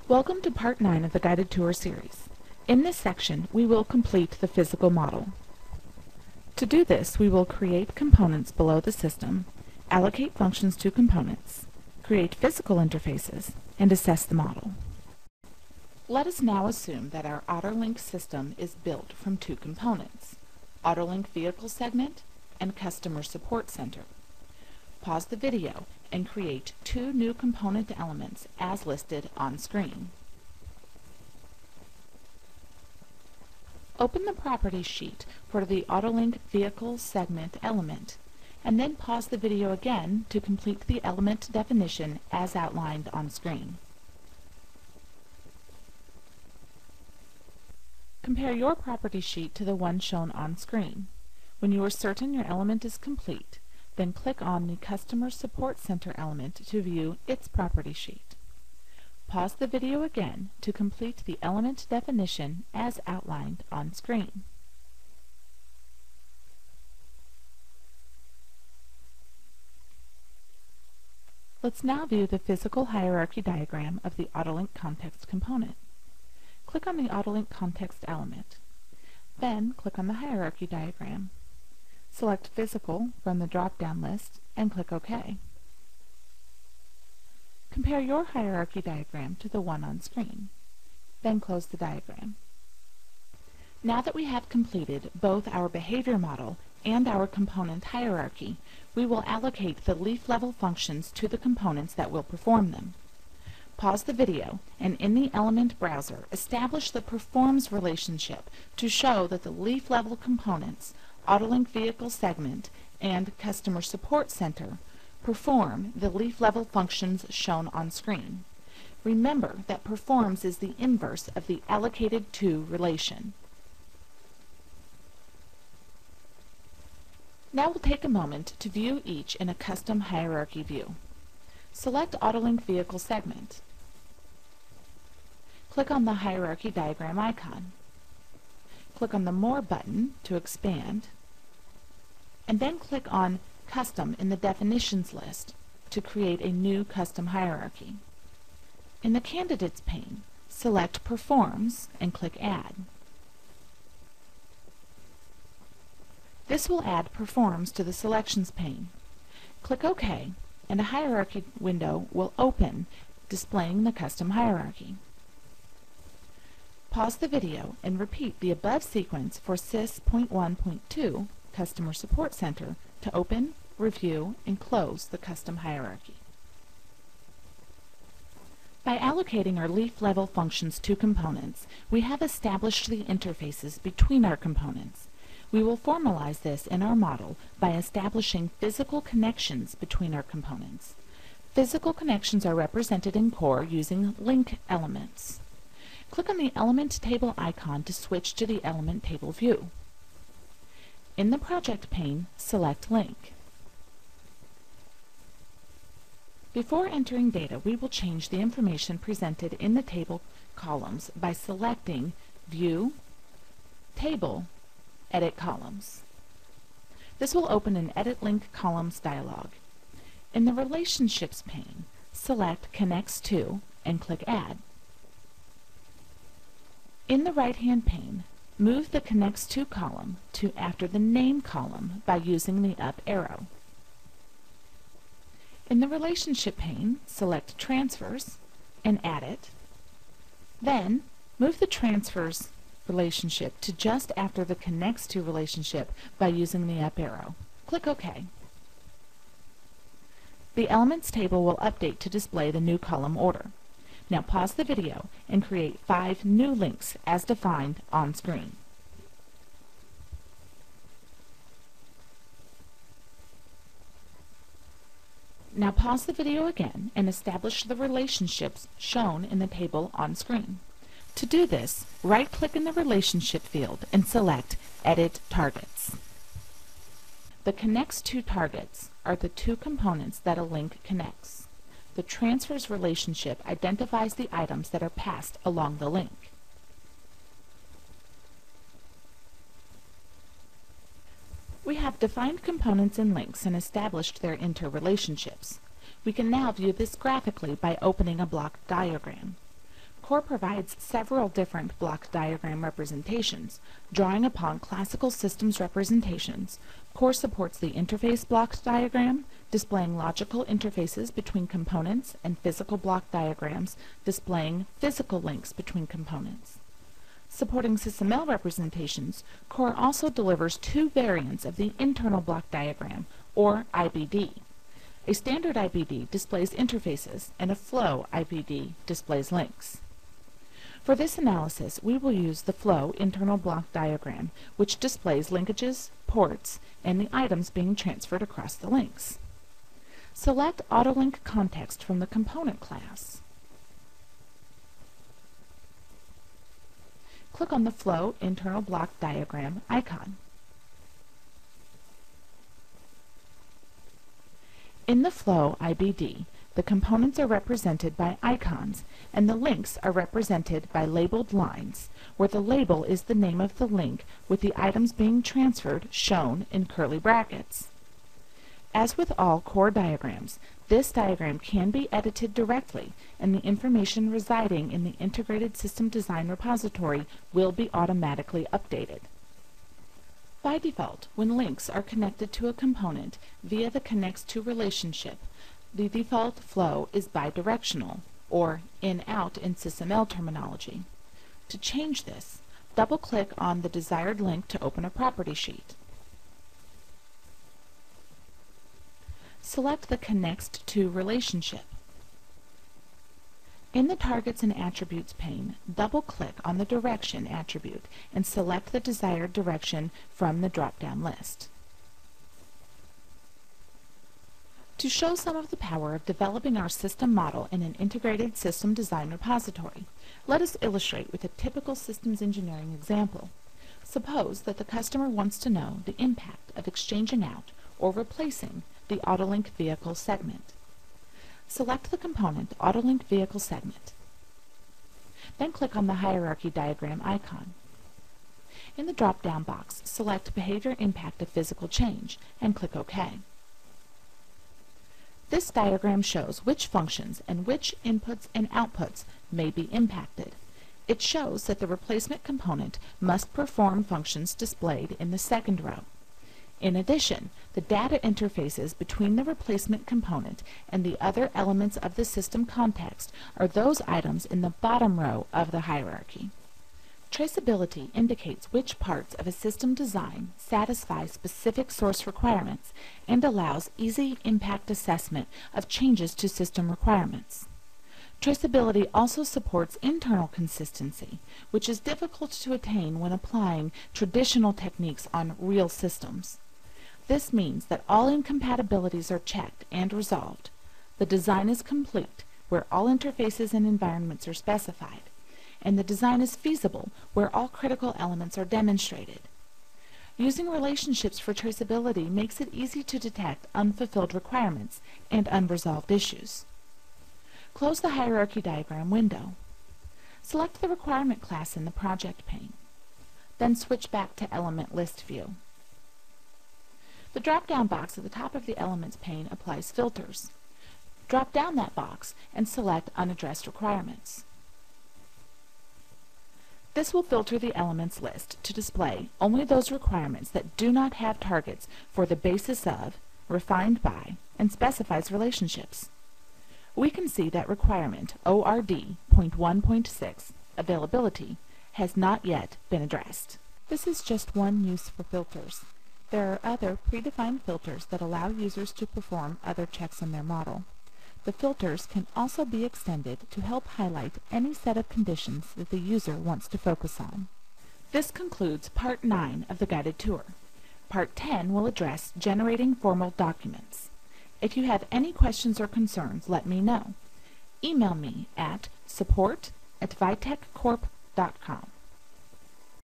Welcome to Part 9 of the Guided Tour series. In this section, we will complete the physical model. To do this, we will create components below the system, allocate functions to components, create physical interfaces, and assess the model. Let us now assume that our Autolink system is built from two components, Autolink Vehicle Segment and Customer Support Center. Pause the video and create two new component elements as listed on screen. Open the property sheet for the Autolink Vehicle Segment element, and then pause the video again to complete the element definition as outlined on screen. Compare your property sheet to the one shown on screen. When you are certain your element is complete, then click on the Customer Support Center element to view its property sheet. Pause the video again to complete the element definition as outlined on screen. Let's now view the physical hierarchy diagram of the Autolink context component. Click on the Autolink context element. Then click on the hierarchy diagram. Select Physical from the drop-down list and click OK. Compare your hierarchy diagram to the one on screen. Then close the diagram. Now that we have completed both our behavior model and our component hierarchy, we will allocate the leaf-level functions to the components that will perform them. Pause the video and in the element browser establish the performs relationship to show that the leaf-level components Autolink Vehicle Segment and Customer Support Center perform the leaf-level functions shown on screen. Remember that performs is the inverse of the allocated to relation. Now we'll take a moment to view each in a custom hierarchy view. Select Autolink Vehicle Segment. Click on the hierarchy diagram icon. Click on the More button to expand, and then click on Custom in the Definitions list to create a new custom hierarchy. In the Candidates pane, select Performs and click Add. This will add Performs to the Selections pane. Click OK, and a hierarchy window will open, displaying the custom hierarchy. Pause the video and repeat the above sequence for Sys.1.2 Customer Support Center to open, review, and close the custom hierarchy. By allocating our leaf-level functions to components, we have established the interfaces between our components. We will formalize this in our model by establishing physical connections between our components. Physical connections are represented in core using link elements. Click on the Element Table icon to switch to the Element Table view. In the Project pane, select Link. Before entering data, we will change the information presented in the table columns by selecting View, Table, Edit Columns. This will open an Edit Link Columns dialog. In the Relationships pane, select Connects To and click Add. In the right-hand pane, move the Connects To column to after the Name column by using the up arrow. In the Relationship pane, select Transfers and add it. Then, move the Transfers relationship to just after the Connects To relationship by using the up arrow. Click OK. The Elements table will update to display the new column order. Now pause the video and create 5 new links as defined on screen. Now pause the video again and establish the relationships shown in the table on screen. To do this, right-click in the Relationship field and select Edit Targets. The Connects To targets are the two components that a link connects. The Transfers relationship identifies the items that are passed along the link. We have defined components and links and established their interrelationships. We can now view this graphically by opening a block diagram. Core provides several different block diagram representations. Drawing upon classical systems representations, Core supports the interface block diagram, displaying logical interfaces between components, and physical block diagrams, displaying physical links between components. Supporting SysML representations, Core also delivers two variants of the internal block diagram, or IBD. A standard IBD displays interfaces, and a flow IBD displays links. For this analysis, we will use the flow internal block diagram, which displays linkages, ports, and the items being transferred across the links. Select Autolink context from the component class. Click on the flow internal block diagram icon. In the flow IBD, the components are represented by icons, and the links are represented by labeled lines, where the label is the name of the link with the items being transferred shown in curly brackets. As with all Core diagrams, this diagram can be edited directly, and the information residing in the Integrated System Design repository will be automatically updated. By default, when links are connected to a component via the connects to relationship, the default flow is bidirectional, or in-out in SysML terminology. To change this, double-click on the desired link to open a property sheet. Select the Connects to relationship. In the Targets and Attributes pane, double-click on the Direction attribute and select the desired direction from the drop-down list. To show some of the power of developing our system model in an integrated system design repository, let us illustrate with a typical systems engineering example. Suppose that the customer wants to know the impact of exchanging out or replacing the Autolink vehicle segment. Select the component Autolink Vehicle Segment. Then click on the hierarchy diagram icon. In the drop-down box, select Behavior Impact of Physical Change and click OK. This diagram shows which functions and which inputs and outputs may be impacted. It shows that the replacement component must perform functions displayed in the second row. In addition, the data interfaces between the replacement component and the other elements of the system context are those items in the bottom row of the hierarchy. Traceability indicates which parts of a system design satisfy specific source requirements and allows easy impact assessment of changes to system requirements. Traceability also supports internal consistency, which is difficult to attain when applying traditional techniques on real systems. This means that all incompatibilities are checked and resolved. The design is complete where all interfaces and environments are specified, and the design is feasible where all critical elements are demonstrated. Using relationships for traceability makes it easy to detect unfulfilled requirements and unresolved issues. Close the hierarchy diagram window. Select the requirement class in the project pane. Then switch back to Element List View. The drop-down box at the top of the Elements pane applies filters. Drop down that box and select Unaddressed Requirements. This will filter the elements list to display only those requirements that do not have targets for the basis of, refined by, and specifies relationships. We can see that requirement ORD.1.6, availability, has not yet been addressed. This is just one use for filters. There are other predefined filters that allow users to perform other checks on their model. The filters can also be extended to help highlight any set of conditions that the user wants to focus on. This concludes Part 9 of the guided tour. Part 10 will address generating formal documents. If you have any questions or concerns, let me know. Email me at support@vitechcorp.com.